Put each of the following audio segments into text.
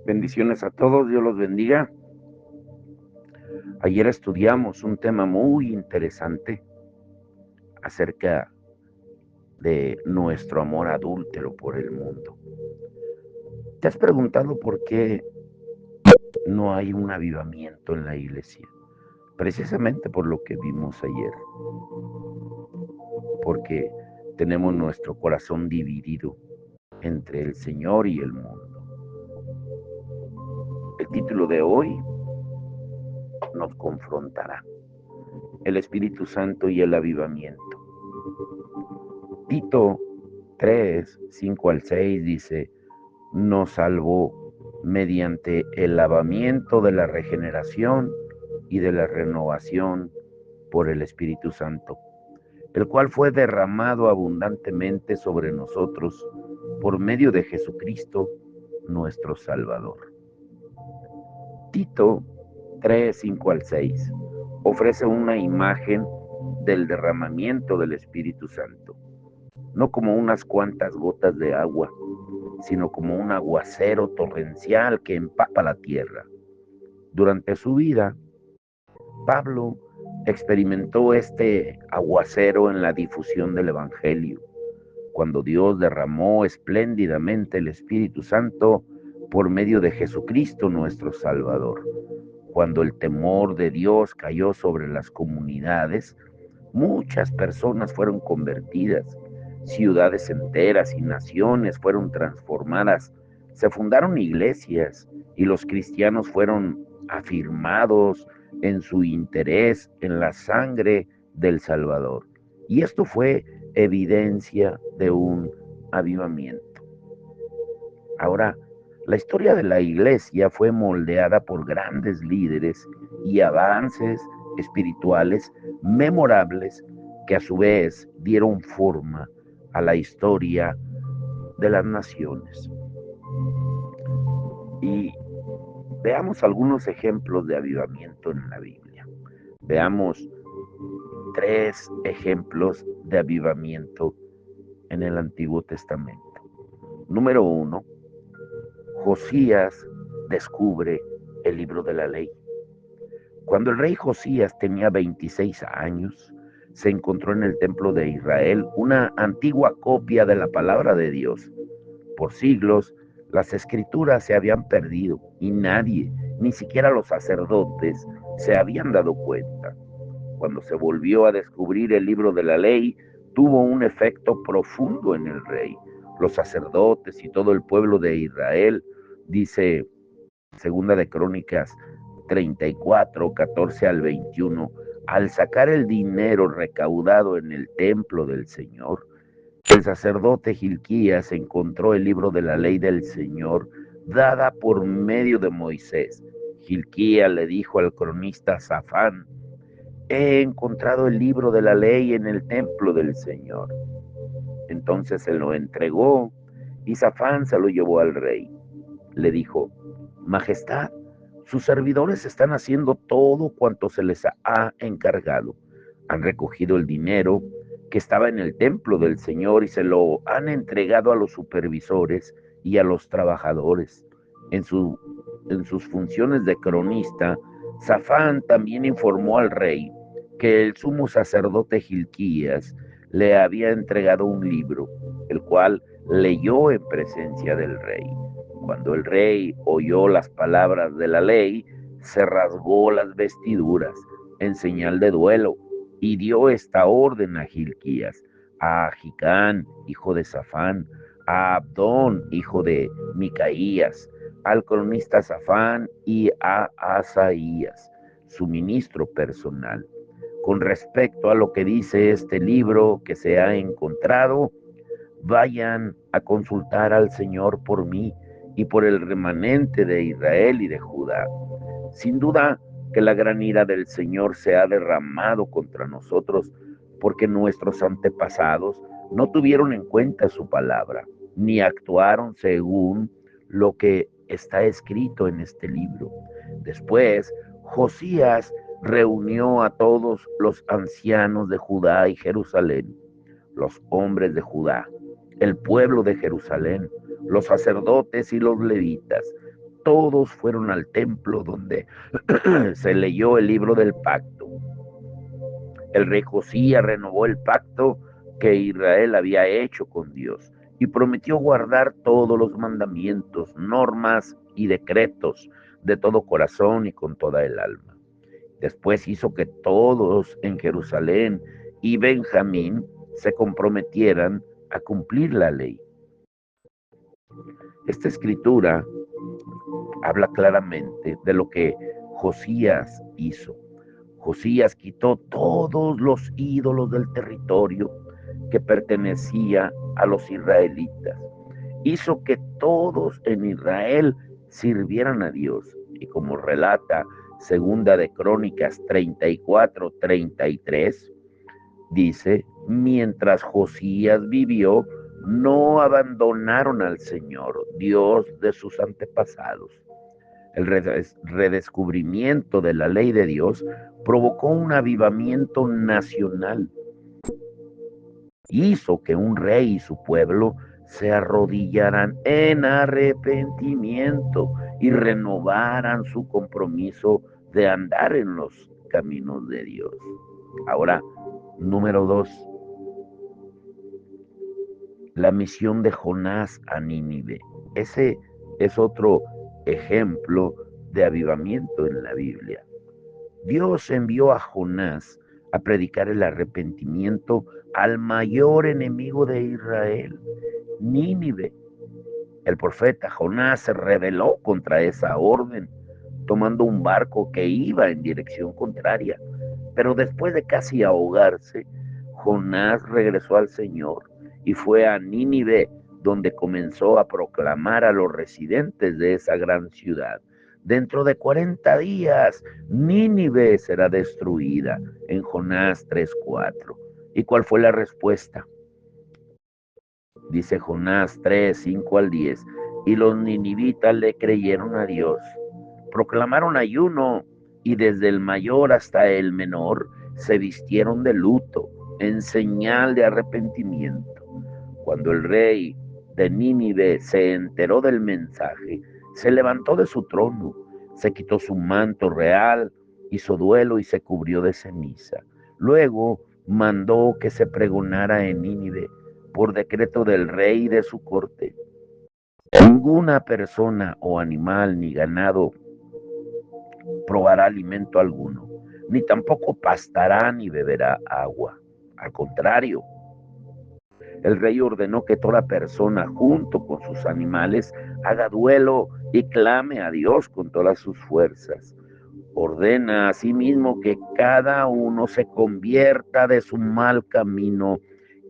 Bendiciones a todos, Dios los bendiga. Ayer estudiamos un tema muy interesante acerca de nuestro amor adúltero por el mundo. ¿Te has preguntado por qué no hay un avivamiento en la iglesia? Precisamente por lo que vimos ayer, porque tenemos nuestro corazón dividido entre el Señor y el mundo. El título de hoy nos confrontará: el Espíritu Santo y el avivamiento. Tito 3, 5 al 6 dice: nos salvó mediante el lavamiento de la regeneración y de la renovación por el Espíritu Santo, el cual fue derramado abundantemente sobre nosotros por medio de Jesucristo, nuestro Salvador. Tito 3, 5 al 6 ofrece una imagen del derramamiento del Espíritu Santo, no como unas cuantas gotas de agua, sino como un aguacero torrencial que empapa la tierra. Durante su vida, Pablo experimentó este aguacero en la difusión del Evangelio, cuando Dios derramó espléndidamente el Espíritu Santo por medio de Jesucristo nuestro Salvador. Cuando el temor de Dios cayó sobre las comunidades, muchas personas fueron convertidas, ciudades enteras y naciones fueron transformadas, se fundaron iglesias y los cristianos fueron afirmados en su interés en la sangre del Salvador. Y esto fue evidencia de un avivamiento. Ahora, la historia de la iglesia fue moldeada por grandes líderes y avances espirituales memorables que a su vez dieron forma a la historia de las naciones. Y veamos algunos ejemplos de avivamiento en la Biblia. Veamos 3 ejemplos de avivamiento en el Antiguo Testamento. Número 1, Josías descubre el libro de la ley. Cuando el rey Josías tenía 26 años, se encontró en el templo de Israel una antigua copia de la palabra de Dios. Por siglos, las escrituras se habían perdido y nadie, ni siquiera los sacerdotes, se habían dado cuenta. Cuando se volvió a descubrir el libro de la ley, tuvo un efecto profundo en el rey. Los sacerdotes y todo el pueblo de Israel, dice Segunda de Crónicas 34, 14 al 21, al sacar el dinero recaudado en el templo del Señor, el sacerdote Hilquías encontró el libro de la ley del Señor dada por medio de Moisés. Hilquías le dijo al cronista Safán: he encontrado el libro de la ley en el templo del Señor. Entonces se lo entregó y Safán se lo llevó al rey. Le dijo: Majestad, sus servidores están haciendo todo cuanto se les ha encargado. Han recogido el dinero que estaba en el templo del Señor y se lo han entregado a los supervisores y a los trabajadores. En sus funciones de cronista, Safán también informó al rey que el sumo sacerdote Hilquías le había entregado un libro, el cual leyó en presencia del rey. Cuando el rey oyó las palabras de la ley, se rasgó las vestiduras en señal de duelo y dio esta orden a Hilquías, a Ahicam, hijo de Safán, a Abdón, hijo de Micaías, al cronista Safán y a Asaías, su ministro personal. Con respecto a lo que dice este libro que se ha encontrado, vayan a consultar al Señor por mí y por el remanente de Israel y de Judá. Sin duda que la gran ira del Señor se ha derramado contra nosotros, porque nuestros antepasados no tuvieron en cuenta su palabra, ni actuaron según lo que está escrito en este libro. Después, Josías reunió a todos los ancianos de Judá y Jerusalén, los hombres de Judá, el pueblo de Jerusalén, los sacerdotes y los levitas, todos fueron al templo donde se leyó el libro del pacto. El rey Josías renovó el pacto que Israel había hecho con Dios y prometió guardar todos los mandamientos, normas y decretos de todo corazón y con toda el alma. Después hizo que todos en Jerusalén y Benjamín se comprometieran a cumplir la ley. Esta escritura habla claramente de lo que Josías hizo. Josías quitó todos los ídolos del territorio que pertenecía a los israelitas. Hizo que todos en Israel sirvieran a Dios. Y como relata Segunda de Crónicas 34-33, dice, mientras Josías vivió, no abandonaron al Señor, Dios de sus antepasados. El redescubrimiento de la ley de Dios provocó un avivamiento nacional. Hizo que un rey y su pueblo se arrodillaran en arrepentimiento y renovaran su compromiso de andar en los caminos de Dios. Ahora, número 2, la misión de Jonás a Nínive. Ese es otro ejemplo de avivamiento en la Biblia. Dios envió a Jonás a predicar el arrepentimiento al mayor enemigo de Israel, Nínive. El profeta Jonás se rebeló contra esa orden, tomando un barco que iba en dirección contraria. Pero después de casi ahogarse, Jonás regresó al Señor y fue a Nínive, donde comenzó a proclamar a los residentes de esa gran ciudad: dentro de 40 días, Nínive será destruida, en Jonás 3:4. ¿Y cuál fue la respuesta? Dice Jonás 3:5-10. Y los ninivitas le creyeron a Dios. Proclamaron ayuno y desde el mayor hasta el menor se vistieron de luto en señal de arrepentimiento. Cuando el rey de Nínive se enteró del mensaje, se levantó de su trono, se quitó su manto real, hizo duelo y se cubrió de ceniza. Luego mandó que se pregonara en Nínive por decreto del rey y de su corte: ninguna persona o animal ni ganado probará alimento alguno, ni tampoco pastará ni beberá agua. Al contrario, el rey ordenó que toda persona, junto con sus animales, haga duelo y clame a Dios con todas sus fuerzas. Ordena asimismo que cada uno se convierta de su mal camino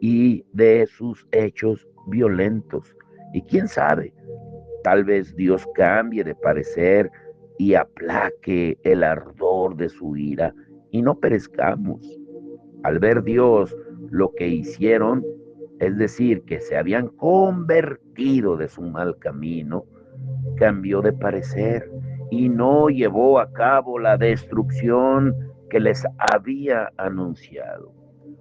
y de sus hechos violentos. Y quién sabe, tal vez Dios cambie de parecer y aplaque el ardor de su ira y no perezcamos. Al ver Dios lo que hicieron, es decir, que se habían convertido de su mal camino, cambió de parecer y no llevó a cabo la destrucción que les había anunciado.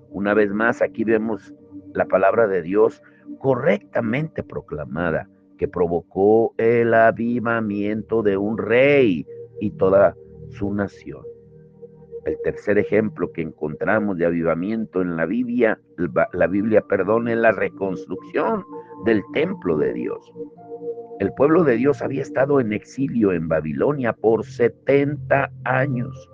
Una vez más, aquí vemos la palabra de Dios correctamente proclamada, que provocó el avivamiento de un rey y toda su nación. El tercer ejemplo que encontramos de avivamiento en la Biblia, es la reconstrucción del templo de Dios. El pueblo de Dios había estado en exilio en Babilonia por 70 años.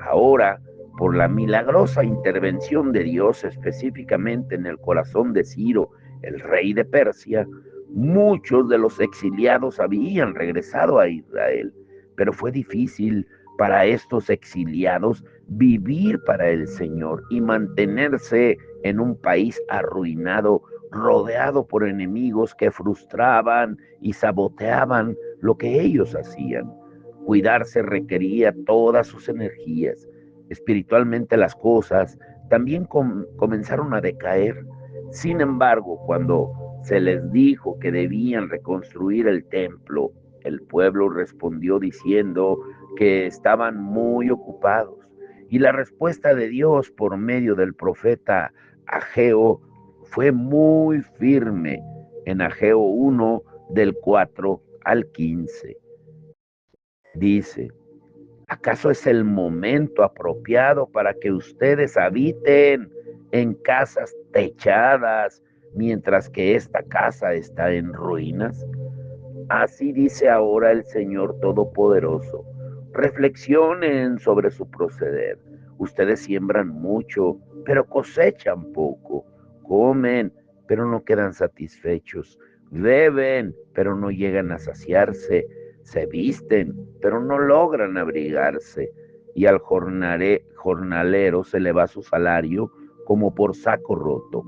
Ahora, por la milagrosa intervención de Dios, específicamente en el corazón de Ciro, el rey de Persia, muchos de los exiliados habían regresado a Israel, pero fue difícil para estos exiliados vivir para el Señor y mantenerse en un país arruinado, rodeado por enemigos que frustraban y saboteaban lo que ellos hacían. Cuidarse requería todas sus energías. Espiritualmente las cosas también comenzaron a decaer. Sin embargo, cuando se les dijo que debían reconstruir el templo, el pueblo respondió diciendo que estaban muy ocupados. Y la respuesta de Dios por medio del profeta Ageo fue muy firme en Ageo 1 del 4 al 15. Dice, ¿acaso es el momento apropiado para que ustedes habiten en casas techadas mientras que esta casa está en ruinas? Así dice ahora el Señor Todopoderoso. Reflexionen sobre su proceder. Ustedes siembran mucho, pero cosechan poco. Comen, pero no quedan satisfechos. Beben, pero no llegan a saciarse. Se visten, pero no logran abrigarse. Y al jornalero se le va su salario como por saco roto.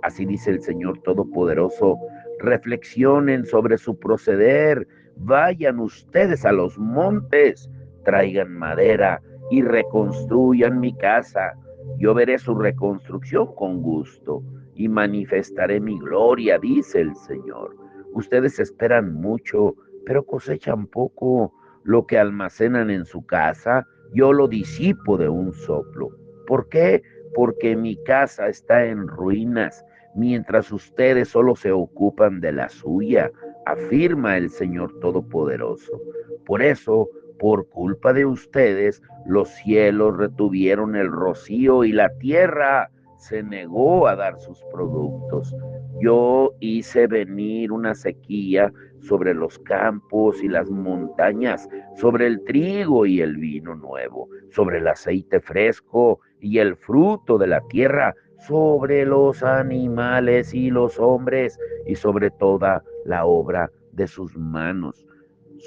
Así dice el Señor Todopoderoso. Reflexionen sobre su proceder. Vayan ustedes a los montes, traigan madera y reconstruyan mi casa. Yo veré su reconstrucción con gusto y manifestaré mi gloria, dice el Señor. Ustedes esperan mucho, pero cosechan poco. Lo que almacenan en su casa, yo lo disipo de un soplo. ¿Por qué? Porque mi casa está en ruinas mientras ustedes solo se ocupan de la suya, afirma el Señor Todopoderoso. Por eso, por culpa de ustedes, los cielos retuvieron el rocío y la tierra se negó a dar sus productos. Yo hice venir una sequía sobre los campos y las montañas, sobre el trigo y el vino nuevo, sobre el aceite fresco y el fruto de la tierra, sobre los animales y los hombres y sobre toda la obra de sus manos.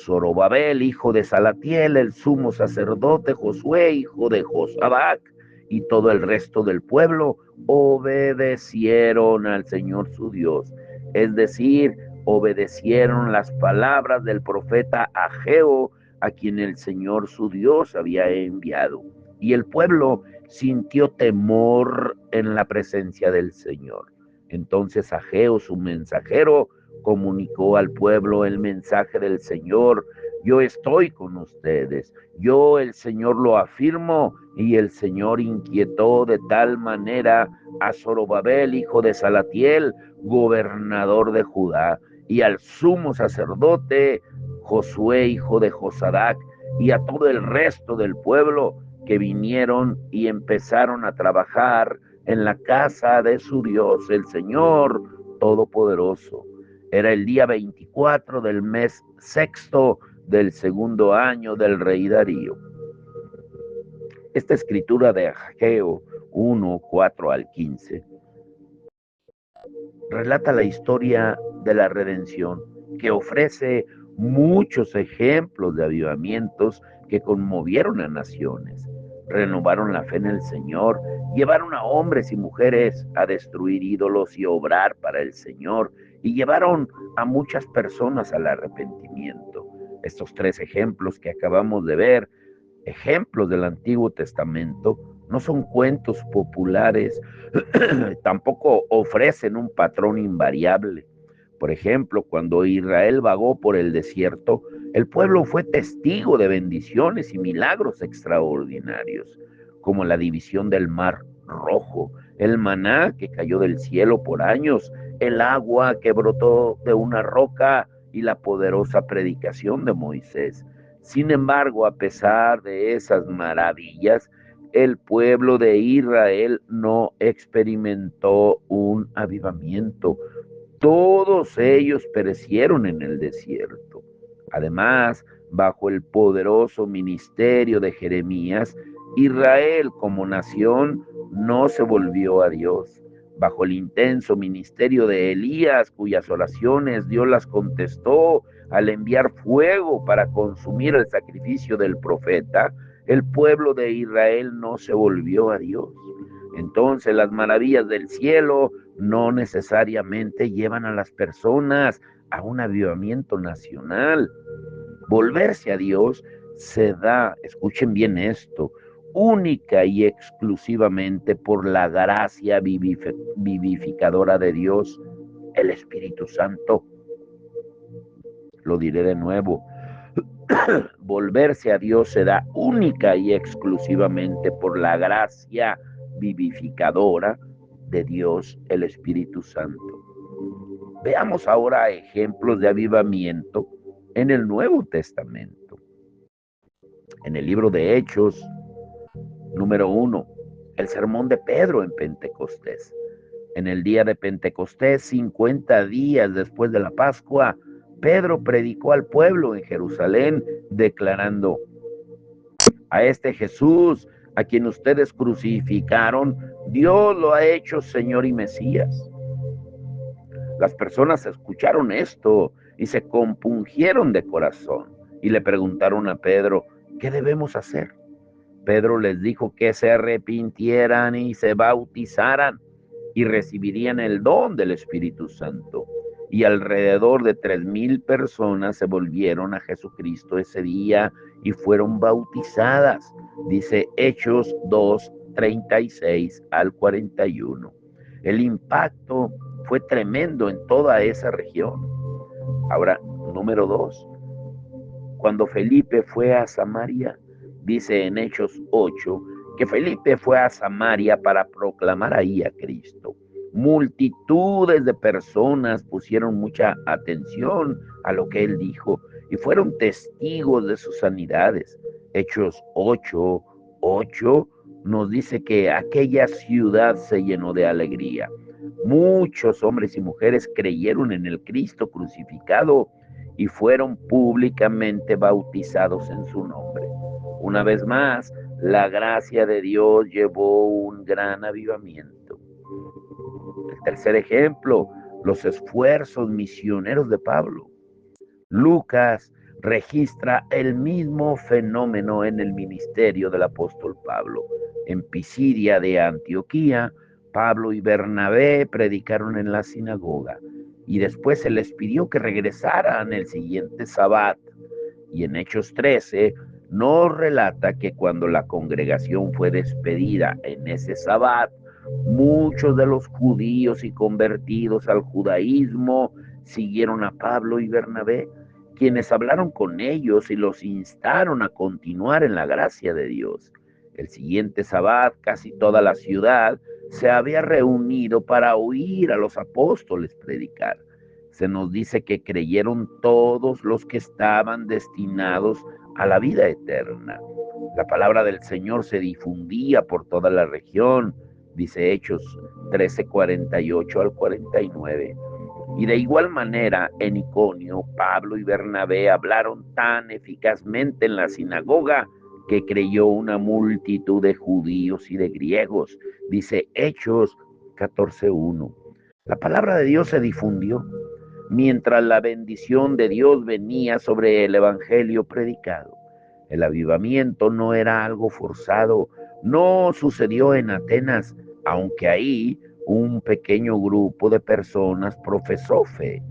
Zorobabel, hijo de Salatiel, el sumo sacerdote, Josué, hijo de Josadac, y todo el resto del pueblo obedecieron al Señor su Dios, es decir, obedecieron las palabras del profeta Ageo, a quien el Señor su Dios había enviado. Y el pueblo sintió temor en la presencia del Señor. Entonces Ageo, su mensajero, comunicó al pueblo el mensaje del Señor. Yo estoy con ustedes. Yo, el Señor, lo afirmo. Y el Señor inquietó de tal manera a Zorobabel, hijo de Salatiel, gobernador de Judá, y al sumo sacerdote Josué, hijo de Josadac, y a todo el resto del pueblo, que vinieron y empezaron a trabajar en la casa de su Dios, el Señor Todopoderoso. Era el día 24 del mes sexto del segundo año del rey Darío. Esta escritura de Ageo 1, 4 al 15 relata la historia de la redención, que ofrece muchos ejemplos de avivamientos que conmovieron a naciones, renovaron la fe en el Señor, llevaron a hombres y mujeres a destruir ídolos y obrar para el Señor, y llevaron a muchas personas al arrepentimiento. Estos tres ejemplos que acabamos de ver, ejemplos del Antiguo Testamento, no son cuentos populares, tampoco ofrecen un patrón invariable. Por ejemplo, cuando Israel vagó por el desierto, el pueblo fue testigo de bendiciones y milagros extraordinarios, como la división del mar Rojo, el maná que cayó del cielo por años, el agua que brotó de una roca y la poderosa predicación de Moisés. Sin embargo, a pesar de esas maravillas, el pueblo de Israel no experimentó un avivamiento. Todos ellos perecieron en el desierto. Además, bajo el poderoso ministerio de Jeremías, Israel como nación no se volvió a Dios. Bajo el intenso ministerio de Elías, cuyas oraciones Dios las contestó al enviar fuego para consumir el sacrificio del profeta, el pueblo de Israel no se volvió a Dios. Entonces las maravillas del cielo no necesariamente llevan a las personas a un avivamiento nacional. Volverse a Dios se da, escuchen bien esto, única y exclusivamente por la gracia vivificadora de Dios, el Espíritu Santo. Lo diré de nuevo. Volverse a Dios se da única y exclusivamente por la gracia vivificadora de Dios, el Espíritu Santo. Veamos ahora ejemplos de avivamiento en el Nuevo Testamento. En el libro de Hechos, número 1, el sermón de Pedro en Pentecostés. En el día de Pentecostés, 50 días después de la Pascua, Pedro predicó al pueblo en Jerusalén, declarando: a este Jesús, a quien ustedes crucificaron, Dios lo ha hecho Señor y Mesías. Las personas escucharon esto y se compungieron de corazón y le preguntaron a Pedro: ¿qué debemos hacer? Pedro les dijo que se arrepintieran y se bautizaran y recibirían el don del Espíritu Santo. Y alrededor de 3,000 personas se volvieron a Jesucristo ese día y fueron bautizadas. Dice Hechos 2:36 al 41. El impacto fue tremendo en toda esa región. Ahora, número 2, cuando Felipe fue a Samaria, dice en Hechos 8, que Felipe fue a Samaria para proclamar ahí a Cristo. Multitudes de personas pusieron mucha atención a lo que él dijo y fueron testigos de sus sanidades. Hechos 8:8 nos dice que aquella ciudad se llenó de alegría. Muchos hombres y mujeres creyeron en el Cristo crucificado y fueron públicamente bautizados en su nombre. Una vez más, la gracia de Dios llevó un gran avivamiento. El tercer ejemplo, los esfuerzos misioneros de Pablo. Lucas registra el mismo fenómeno en el ministerio del apóstol Pablo. En Pisidia de Antioquía, Pablo y Bernabé predicaron en la sinagoga y después se les pidió que regresaran el siguiente sabbat. Y en Hechos 13 nos relata que cuando la congregación fue despedida en ese sabbat, muchos de los judíos y convertidos al judaísmo siguieron a Pablo y Bernabé, quienes hablaron con ellos y los instaron a continuar en la gracia de Dios. El siguiente sabbat, casi toda la ciudad se había reunido para oír a los apóstoles predicar. Se nos dice que creyeron todos los que estaban destinados a la vida eterna. La palabra del Señor se difundía por toda la región, dice Hechos 13:48 al 49. Y de igual manera, en Iconio, Pablo y Bernabé hablaron tan eficazmente en la sinagoga que creyó una multitud de judíos y de griegos, dice Hechos 14:1. La palabra de Dios se difundió mientras la bendición de Dios venía sobre el evangelio predicado. El avivamiento no era algo forzado, no sucedió en Atenas, aunque ahí un pequeño grupo de personas profesó fe.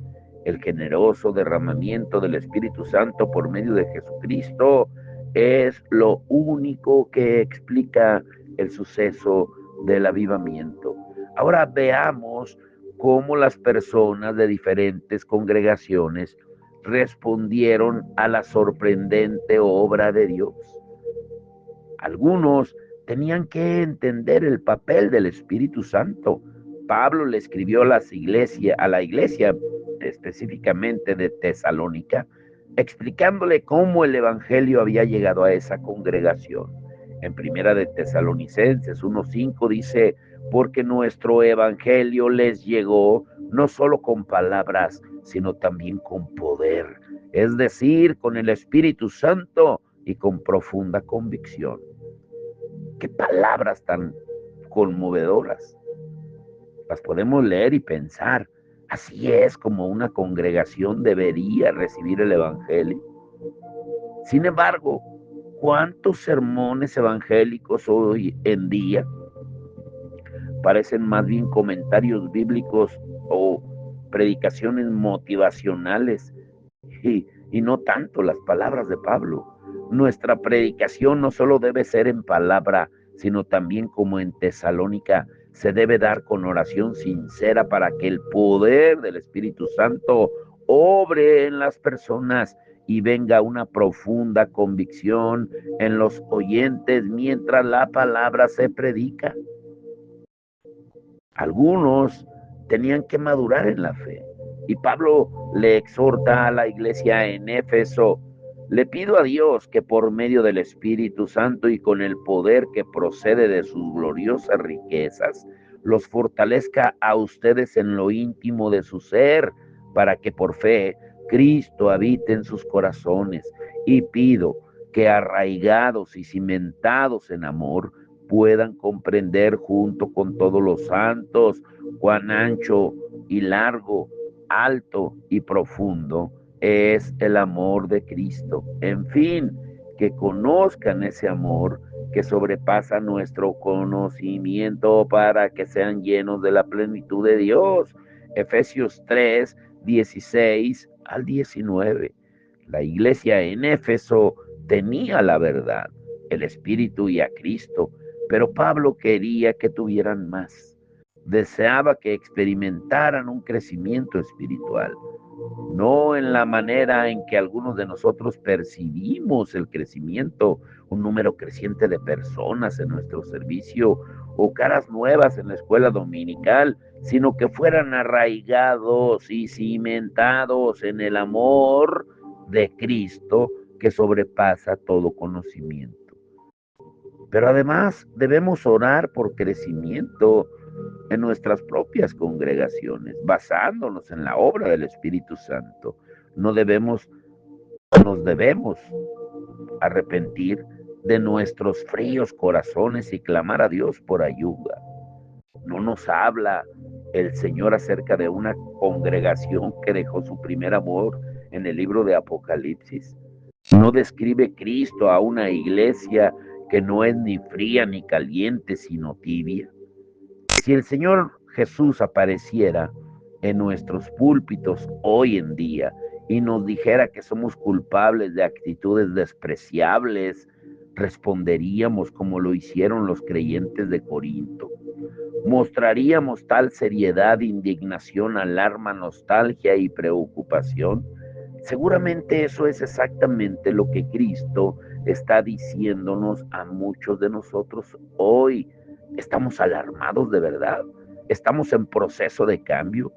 El generoso derramamiento del Espíritu Santo por medio de Jesucristo es lo único que explica el suceso del avivamiento. Ahora veamos cómo las personas de diferentes congregaciones respondieron a la sorprendente obra de Dios. Algunos tenían que entender el papel del Espíritu Santo. Pablo le escribió a la iglesia específicamente de Tesalónica, explicándole cómo el evangelio había llegado a esa congregación. En Primera de Tesalonicenses 1:5 dice: porque nuestro evangelio les llegó no solo con palabras, sino también con poder, es decir, con el Espíritu Santo y con profunda convicción. Qué palabras tan conmovedoras. Las podemos leer y pensar. Así es como una congregación debería recibir el evangelio. Sin embargo, ¿cuántos sermones evangélicos hoy en día parecen más bien comentarios bíblicos o predicaciones motivacionales y no tanto las palabras de Pablo? Nuestra predicación no solo debe ser en palabra, sino también como en Tesalónica, se debe dar con oración sincera para que el poder del Espíritu Santo obre en las personas y venga una profunda convicción en los oyentes mientras la palabra se predica. Algunos tenían que madurar en la fe. Y Pablo le exhorta a la iglesia en Éfeso Le pido a Dios que por medio del Espíritu Santo y con el poder que procede de sus gloriosas riquezas, los fortalezca a ustedes en lo íntimo de su ser, para que por fe Cristo habite en sus corazones. Y pido que arraigados y cimentados en amor, puedan comprender junto con todos los santos cuán ancho y largo, alto y profundo es el amor de Cristo. En fin, que conozcan ese amor que sobrepasa nuestro conocimiento, para que sean llenos de la plenitud de Dios. Efesios 3, 16 al 19. La iglesia en Éfeso tenía la verdad, el Espíritu y a Cristo, pero Pablo quería que tuvieran más. Deseaba que experimentaran un crecimiento espiritual, no en la manera en que algunos de nosotros percibimos el crecimiento, un número creciente de personas en nuestro servicio o caras nuevas en la escuela dominical, sino que fueran arraigados y cimentados en el amor de Cristo que sobrepasa todo conocimiento. Pero además debemos orar por crecimiento en nuestras propias congregaciones, basándonos en la obra del Espíritu Santo. No debemos, nos debemos arrepentir de nuestros fríos corazones y clamar a Dios por ayuda. No nos habla el Señor acerca de una congregación que dejó su primer amor en el libro de Apocalipsis. No describe Cristo a una iglesia que no es ni fría ni caliente, sino tibia. Si el Señor Jesús apareciera en nuestros púlpitos hoy en día y nos dijera que somos culpables de actitudes despreciables, responderíamos como lo hicieron los creyentes de Corinto. ¿Mostraríamos tal seriedad, indignación, alarma, nostalgia y preocupación? Seguramente eso es exactamente lo que Cristo está diciéndonos a muchos de nosotros hoy. ¿Estamos alarmados de verdad? ¿Estamos en proceso de cambio?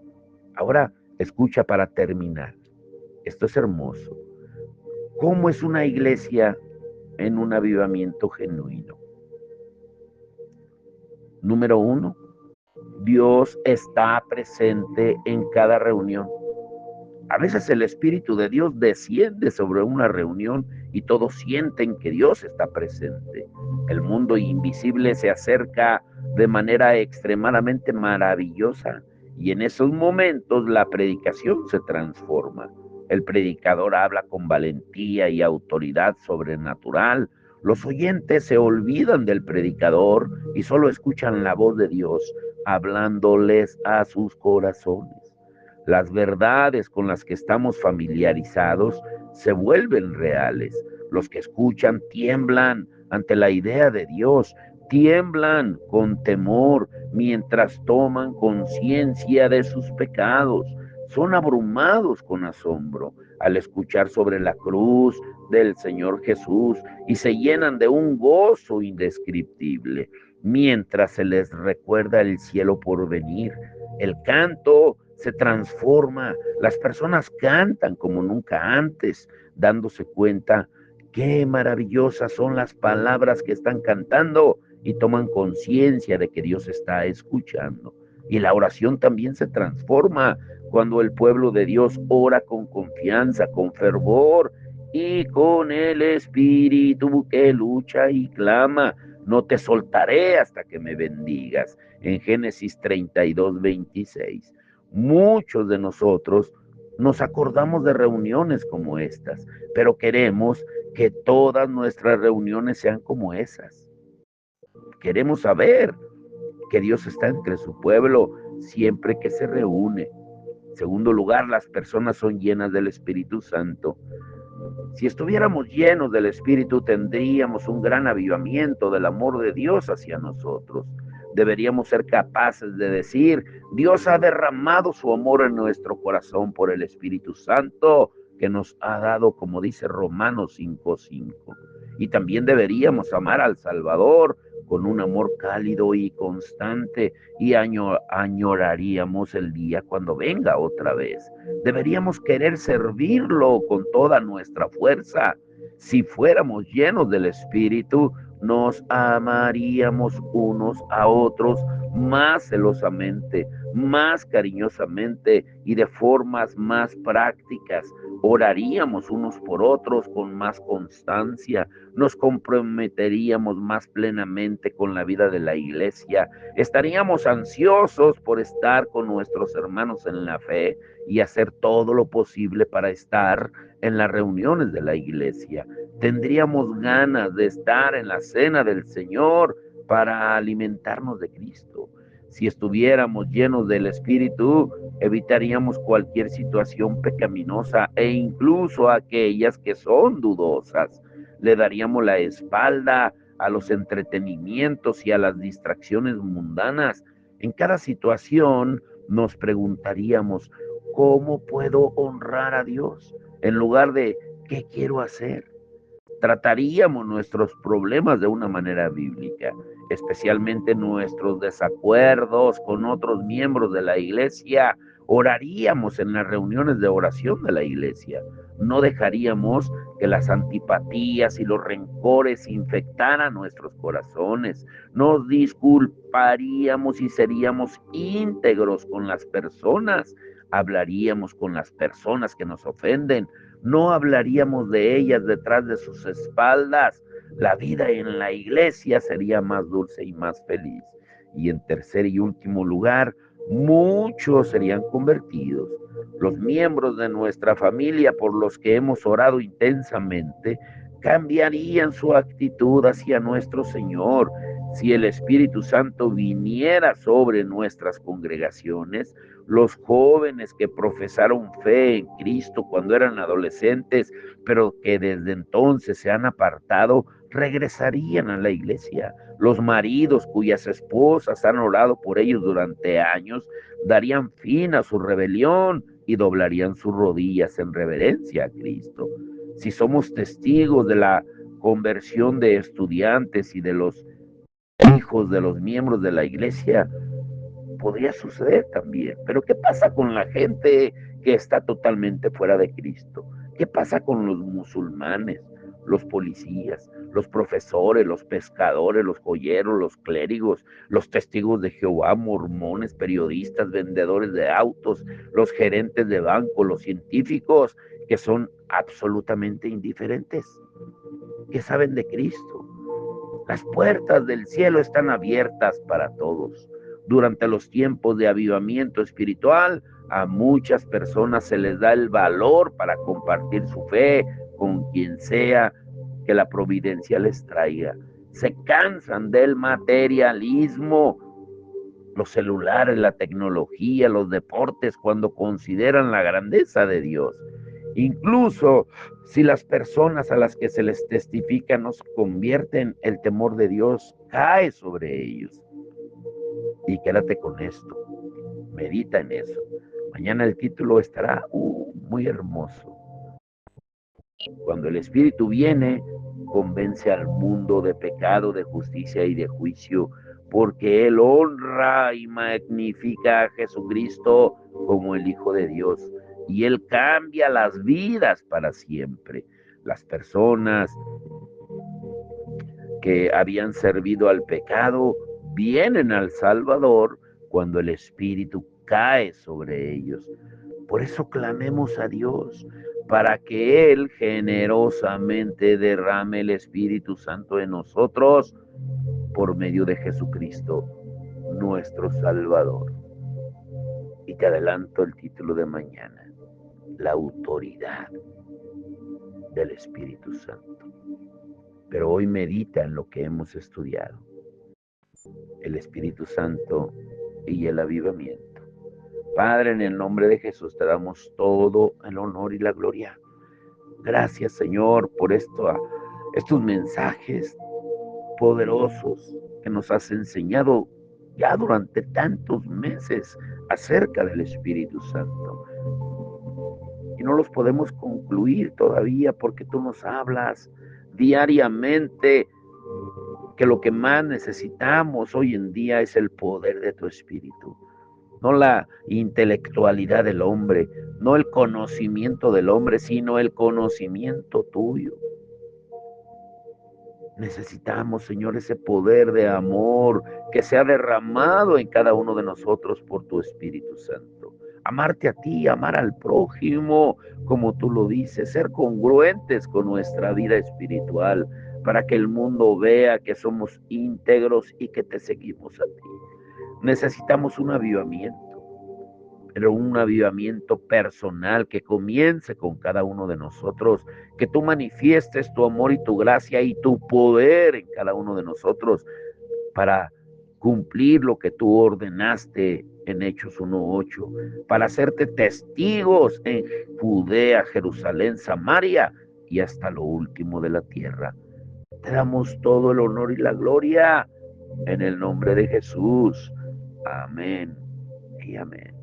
Ahora, escucha para terminar. Esto es hermoso. ¿Cómo es una iglesia en un avivamiento genuino? Número uno, Dios está presente en cada reunión. A veces el Espíritu de Dios desciende sobre una reunión y todos sienten que Dios está presente. El mundo invisible se acerca de manera extremadamente maravillosa y en esos momentos la predicación se transforma. El predicador habla con valentía y autoridad sobrenatural. Los oyentes se olvidan del predicador y solo escuchan la voz de Dios hablándoles a sus corazones. Las verdades con las que estamos familiarizados se vuelven reales. Los que escuchan tiemblan ante la idea de Dios, tiemblan con temor mientras toman conciencia de sus pecados. Son abrumados con asombro al escuchar sobre la cruz del Señor Jesús y se llenan de un gozo indescriptible mientras se les recuerda el cielo por venir. El canto se transforma, las personas cantan como nunca antes, dándose cuenta qué maravillosas son las palabras que están cantando y toman conciencia de que Dios está escuchando. Y la oración también se transforma cuando el pueblo de Dios ora con confianza, con fervor y con el espíritu que lucha y clama. No te soltaré hasta que me bendigas. En Génesis 32, 26. Muchos de nosotros nos acordamos de reuniones como estas, pero queremos que todas nuestras reuniones sean como esas. Queremos saber que Dios está entre su pueblo siempre que se reúne. En segundo lugar, las personas son llenas del Espíritu Santo. Si estuviéramos llenos del Espíritu, tendríamos un gran avivamiento del amor de Dios hacia nosotros. Deberíamos ser capaces de decir: Dios ha derramado su amor en nuestro corazón por el Espíritu Santo que nos ha dado, como dice Romanos 5:5. Y también deberíamos amar al Salvador con un amor cálido y constante y añoraríamos el día cuando venga otra vez. Deberíamos querer servirlo con toda nuestra fuerza. Si fuéramos llenos del Espíritu, nos amaríamos unos a otros más celosamente, más cariñosamente y de formas más prácticas. Oraríamos unos por otros con más constancia, nos comprometeríamos más plenamente con la vida de la iglesia, estaríamos ansiosos por estar con nuestros hermanos en la fe y hacer todo lo posible para estar en las reuniones de la iglesia. Tendríamos ganas de estar en la cena del Señor para alimentarnos de Cristo. Si estuviéramos llenos del Espíritu, evitaríamos cualquier situación pecaminosa e incluso aquellas que son dudosas. Le daríamos la espalda a los entretenimientos y a las distracciones mundanas. En cada situación nos preguntaríamos, ¿cómo puedo honrar a Dios? En lugar de, ¿qué quiero hacer? Trataríamos nuestros problemas de una manera bíblica, especialmente nuestros desacuerdos con otros miembros de la iglesia. Oraríamos en las reuniones de oración de la iglesia. No dejaríamos que las antipatías y los rencores infectaran nuestros corazones. Nos disculparíamos y seríamos íntegros con las personas. Hablaríamos con las personas que nos ofenden, no hablaríamos de ellas detrás de sus espaldas. La vida en la iglesia sería más dulce y más feliz. Y en tercer y último lugar, muchos serían convertidos. Los miembros de nuestra familia por los que hemos orado intensamente cambiarían su actitud hacia nuestro Señor. Si el Espíritu Santo viniera sobre nuestras congregaciones, los jóvenes que profesaron fe en Cristo cuando eran adolescentes, pero que desde entonces se han apartado, regresarían a la iglesia. Los maridos cuyas esposas han orado por ellos durante años, darían fin a su rebelión y doblarían sus rodillas en reverencia a Cristo. Si somos testigos de la conversión de estudiantes y de los hijos de los miembros de la iglesia, podría suceder también. Pero ¿qué pasa con la gente que está totalmente fuera de Cristo? ¿Qué pasa con los musulmanes, los policías, los profesores, los pescadores, los joyeros, los clérigos, los testigos de Jehová, mormones, periodistas, vendedores de autos, los gerentes de banco, los científicos que son absolutamente indiferentes, que saben de Cristo? Las puertas del cielo están abiertas para todos. Durante los tiempos de avivamiento espiritual, a muchas personas se les da el valor para compartir su fe con quien sea que la providencia les traiga. Se cansan del materialismo, los celulares, la tecnología, los deportes, cuando consideran la grandeza de Dios. Incluso si las personas a las que se les testifica no se convierten, el temor de Dios cae sobre ellos. Y quédate con esto, medita en eso. Mañana el título estará muy hermoso. Cuando el Espíritu viene, convence al mundo de pecado, de justicia y de juicio, porque Él honra y magnifica a Jesucristo como el Hijo de Dios, y Él cambia las vidas para siempre. Las personas que habían servido al pecado vienen al Salvador cuando el Espíritu cae sobre ellos. Por eso clamemos a Dios para que Él generosamente derrame el Espíritu Santo en nosotros por medio de Jesucristo, nuestro Salvador. Y te adelanto el título de mañana: la autoridad del Espíritu Santo. Pero hoy medita en lo que hemos estudiado: el Espíritu Santo y el avivamiento. Padre, en el nombre de Jesús te damos todo el honor y la gloria. Gracias, Señor, por estos mensajes poderosos que nos has enseñado ya durante tantos meses acerca del Espíritu Santo. Y no los podemos concluir todavía porque tú nos hablas diariamente que lo que más necesitamos hoy en día es el poder de tu Espíritu, no la intelectualidad del hombre, no el conocimiento del hombre, sino el conocimiento tuyo. Necesitamos, Señor, ese poder de amor que sea derramado en cada uno de nosotros por tu Espíritu Santo. Amarte a ti, amar al prójimo, como tú lo dices, ser congruentes con nuestra vida espiritual para que el mundo vea que somos íntegros y que te seguimos a ti. Necesitamos un avivamiento, pero un avivamiento personal que comience con cada uno de nosotros, que tú manifiestes tu amor y tu gracia y tu poder en cada uno de nosotros para cumplir lo que tú ordenaste en Hechos 1:8, para hacerte testigos en Judea, Jerusalén, Samaria y hasta lo último de la tierra. Te damos todo el honor y la gloria en el nombre de Jesús. Amén y amén.